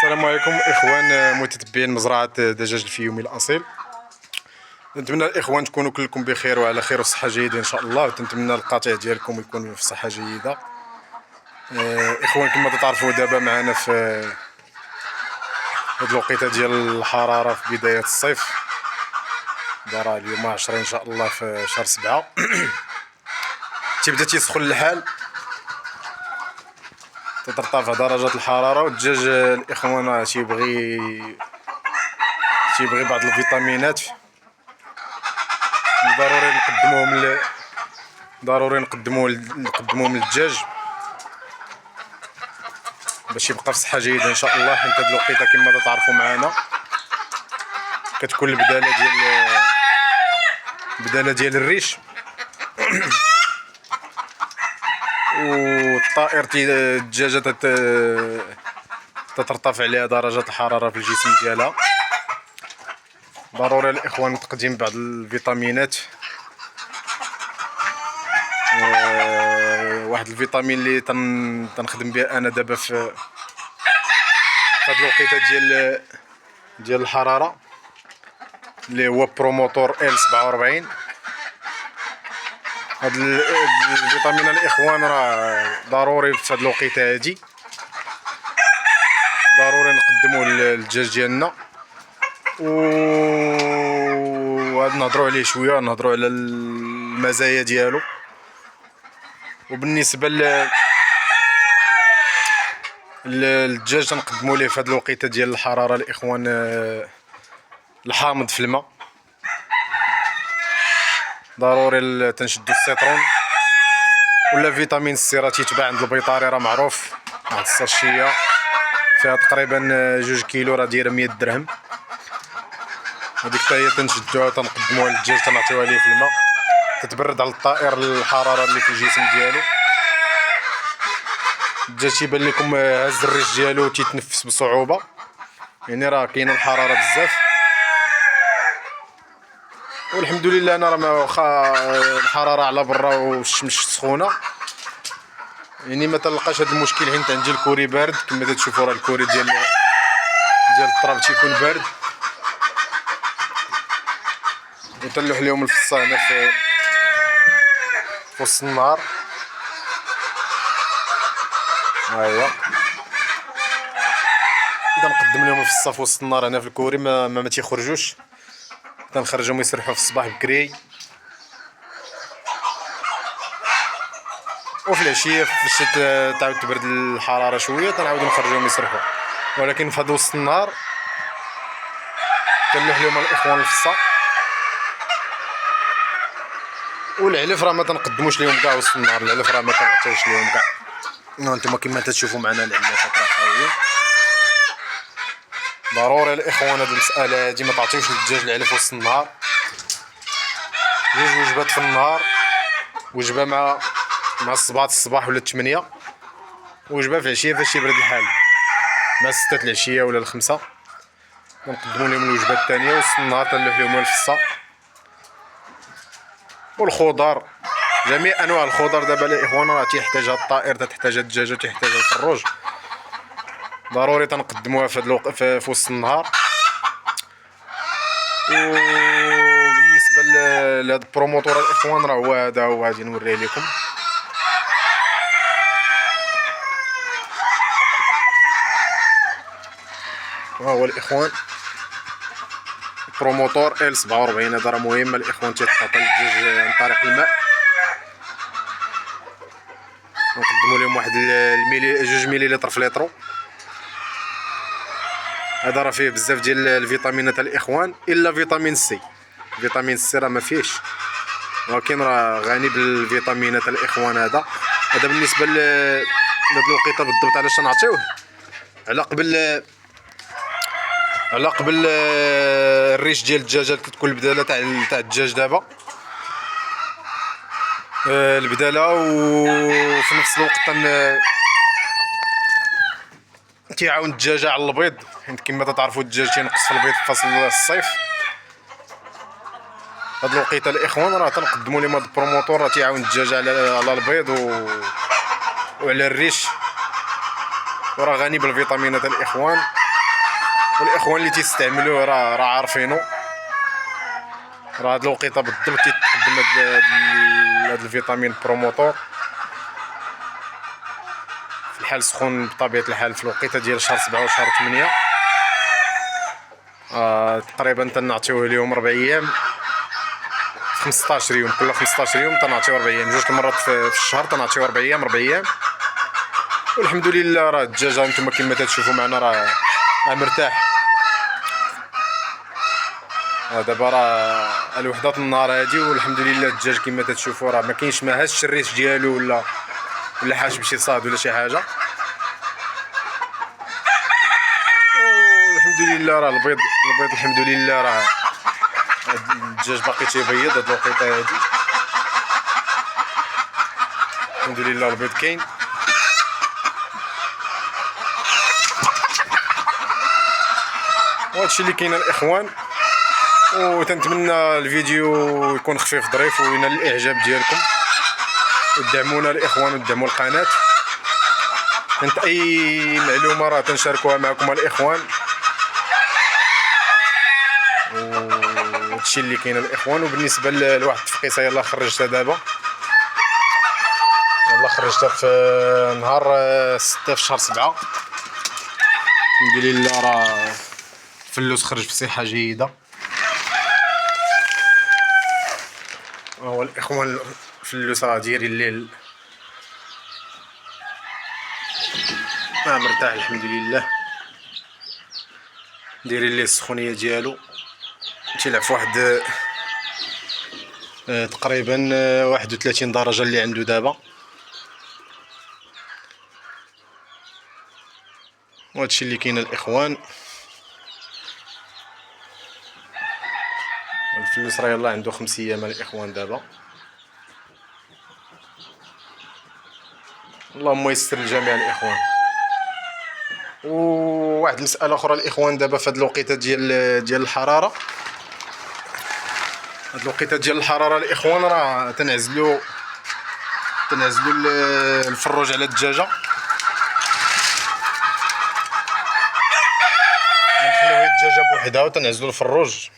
السلام عليكم اخوان متتبعين مزرعه دجاج الفيومي الاصيل. نتمنى الاخوان تكونوا كلكم بخير وعلى خير وصحه جيده ان شاء الله، وتنتمنى القطيع ديالكم يكون في صحه جيده. اخوان كما تعرفوا دابا معنا في هاد الوقيته ديال الحراره في بدايه الصيف، دار اليوم 10 ان شاء الله في شهر 7 تيبدا تيسخن الحال، تترتفع درجات الحراره، والدجاج الاخوان تيبغي بعض الفيتامينات ضروري نقدموهم للدجاج باش يبقى في صحه جيده ان شاء الله. حيت هاد الوقيته كما تعرفوا معنا كتكون البداله ديال الريش والطائر الدجاجه تترتفع عليها درجات الحراره في الجسم ديالها. ضروري الاخوان تقديم بعض الفيتامينات، واحد الفيتامين اللي تنخدم بها انا دابا في هاد الوقيته ديال الحراره، اللي هو بروموتور L47. هاد الفيتامين الاخوان راه ضروري في هاد الوقيته هادي، ضروري نقدموه للدجاج ديالنا. وغادي نهضروا عليه شويه، نهضروا على المزايا ديالو. وبالنسبه للدجاج تنقدموا ليه في هاد الوقيته ديال الحراره الاخوان الحامض في الماء، ضروري تنشدوا السيترون ولا فيتامين سي، راه تيتباع عند البيطاري، راه معروف. واحد الساشيه فيها تقريبا 2 كيلو، راه دايره 100 درهم. هذيك حتى هي تنشدوها تنقدموها للدجاج، تنعطيوها ليه في الماء، تتبرد على الطائر الحراره اللي في الجسم ديالو. الدجاج تيبان لكم هز الريش ديالو تيتنفس بصعوبه، يعني راه كاينه الحراره بزاف. والحمد لله انا راه واخا الحراره على برا والشمس سخونه، يعني ما تلقاش هذا المشكل. حيت عندي الكوري بارد كما تشوفوا، راه الكوري ديال الطراب تيكون بارد، وتنلوح لهم الفصه هنا في وسط النهار. ها هي نقدم لهم الفصه في وسط النهار هنا في الكوري، ما تيخرجوش، تنخرجهم يسرحوا في الصباح بكري، وفي العشيه فاش تعاود تبرد الحراره شويه تنعاودو نخرجوهم يسرحوا. ولكن في هذا وسط النهار تنلوح لهم الاخوان الفصه. والعلف راه ما تنقدموش لهم كاع وسط النهار، العلف راه ما تنعطيوش لهم كاع. انتما كما تشوفوا معنا العلافات راه خاويين. ضروري الاخوان هاد المساله هادي ما تعطيوش للدجاج العلف وسط النهار. 2 وجبات في النهار، وجبه مع الصباح ولا 8، وجبه في العشيه فاش يبرد الحال مع 6 العشيه ولا 5. نقدموا لهم الوجبه الثانيه وسط النهار، تنلوح لهم الفصه والخضر، جميع انواع الخضر. دابا الاخوان راه تيحتاجها الطائر، تحتاجها الدجاجه، تحتاجها الفروج، ضروري تنقدموها في هاد في وسط النهار. وبالنسبه لهاد البروموتور الاخوان راه هو هذا، هو غادي نوريه لكم. ها هو الاخوان بروموتور L47. هذا راه مهم الاخوان، تيتحط للدجاج عن طريق الماء. نقدموا لهم واحد 2 مليلتر في لترو. هذا راه فيه بزاف ديال الفيتامينات الاخوان، الا فيتامين سي. فيتامين سي راه ما فيهش، ولكن راه غني بالفيتامينات الاخوان. هذا بالنسبه لهاد الوقيته بالضبط علاش نعطيوه، على قبل الريش ديال الدجاجه كتكون البداله تاع الدجاج دابا البداله. وفي نفس الوقت تيعاون الدجاجه على البيض، حيت كما تعرفوا الدجاج تينقص في البيض في فصل الصيف. هاد الوقيته الاخوان راه تنقدموا لهم هاد البروموتور، راه تيعاون الدجاجه على البيض وعلى الريش، وراه غني بالفيتامينات الاخوان. والاخوان اللي تيستعملوه راه عارفينه، راه هاد الوقيته بالضبط تيتقدم هاد الفيتامين بروموتور في الحال سخون بطبيعه الحال في الوقيته ديال شهر 7 وشهر 8. تقريبا تنعطيوه اليوم 4 ايام، 15 يوم، كل 15 يوم تنعطيو 4 ايام، جوج المرات في الشهر تنعطيو 4 ايام 4 ايام. والحمد لله راه الدجاجه نتوما كما تشوفوا معنا راه مرتاح. دابا راه الوحده النهار هادي والحمد لله الدجاج كما تشوفوا راه ما كاينش ما هازش الريش ديالو ولا حاش بشي صاد ولا شي حاجه. والحمد لله راه البيض الحمد لله راه الدجاج باقي تيبيض هاد الوقيته هادي، الحمد لله البيض كاين. وهادشي اللي كاين الاخوان، وتنتمنى الفيديو يكون خفيف ظريف وينال الاعجاب ديالكم، ودعمونا الاخوان ودعموا القناه. كانت اي معلومه راه تنشاركوها معكم الاخوان، وهادشي اللي كاين الاخوان. وبالنسبه لواحد التفقيصه يلا خرجتها دابا، يلا خرجتها في نهار 6 في شهر 7. الحمد لله راه فلوس خرج في صحه جيده. هو الاخوان فلوس راه دايرين الليل مرتاح الحمد لله، دايرين ليه السخونيه ديالو، تيلعب في واحد تقريبا 31 درجه اللي عنده دابا. وهادشي اللي كاين الاخوان. الفلوس راه يلاه عنده 5 ايام الاخوان دابا. اللهم يسر الجميع الاخوان. وواحد المساله اخرى الاخوان، دابا في هاد الوقيته ديال الحراره، هاد الوقيته ديال الحراره الاخوان راه تنعزلوا الفروج على الدجاجه، نخليو الدجاجه بوحدها وتنعزلوا الفروج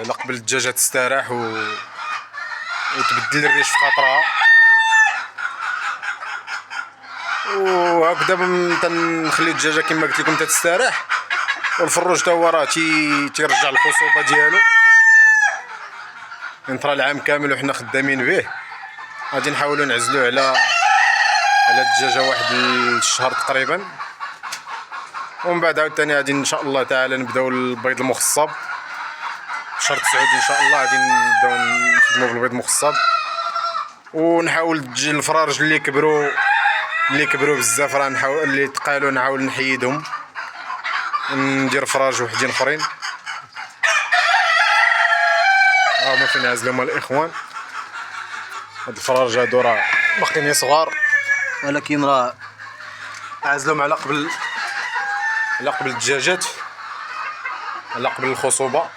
لقبل الدجاجه تستراح وتبدل الريش في خاطرها. وهكذا تنخليو الدجاجه كما قلت لكم تستراح، والفروج تا هو راه تيرجع الخصوبه ديالو. انطرا العام كامل وحنا خدامين به، غادي نحاولوا نعزلوه على الدجاجه واحد الشهر تقريبا، ومن بعد عاوتاني غادي ان شاء الله تعالى نبداو البيض المخصب شهر 9 ان شاء الله، غادي نبداو نخدموا بالبيض المخصب. ونحاول الفرارج اللي كبروا بزاف راه نحاول اللي تقالوا نحاول نحيدهم وندير فراج وحدين اخرين. هما فين عازلهم الاخوان. هاد الفراج هادو راه باقيين صغار، ولكن راه عازلهم على قبل الدجاجات، على قبل الخصوبه.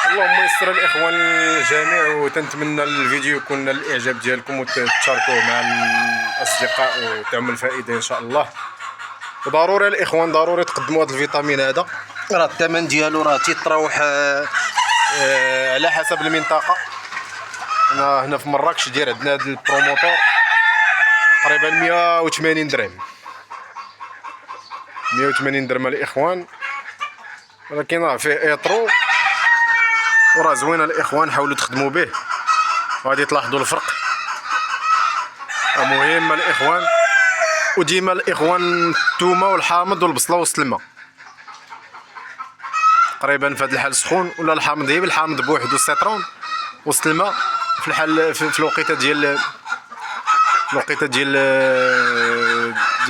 اللهم يسر الاخوان الجميع، وتنتمنى الفيديو يكون الاعجاب ديالكم وتشاركوه مع الاصدقاء وتعم الفائده ان شاء الله. وضروري الاخوان ضروري تقدموا هذا الفيتامين هذا، راه الثمن ديالو راه تيتراوح على حسب المنطقه. انا هنا في مراكش داير عندنا هذا البروموتور تقريبا 180 درهم، 180 درهم الاخوان، ولكن راه فيه ايطرو وراه زوين الاخوان، حاولوا تخدموا به وغادي تلاحظوا الفرق. مهم الاخوان، وديما الاخوان الثومه والحامض والبصله وسط الماء تقريبا في هذا الحال سخون، ولا الحامض هي بالحامض بوحدو السيترون وسط الماء في الحال في الوقيته ديال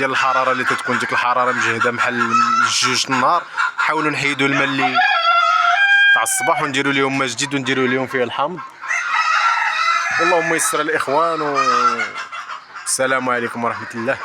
الحراره اللي تتكون ديك الحراره مجهده بحال جوج النهار. حاولوا نحيدوا الماء اللي تاع الصباح ونديروا لهم ماء جديد ونديروا لهم فيه الحامض. اللهم يسر الاخوان، والسلام عليكم ورحمه الله.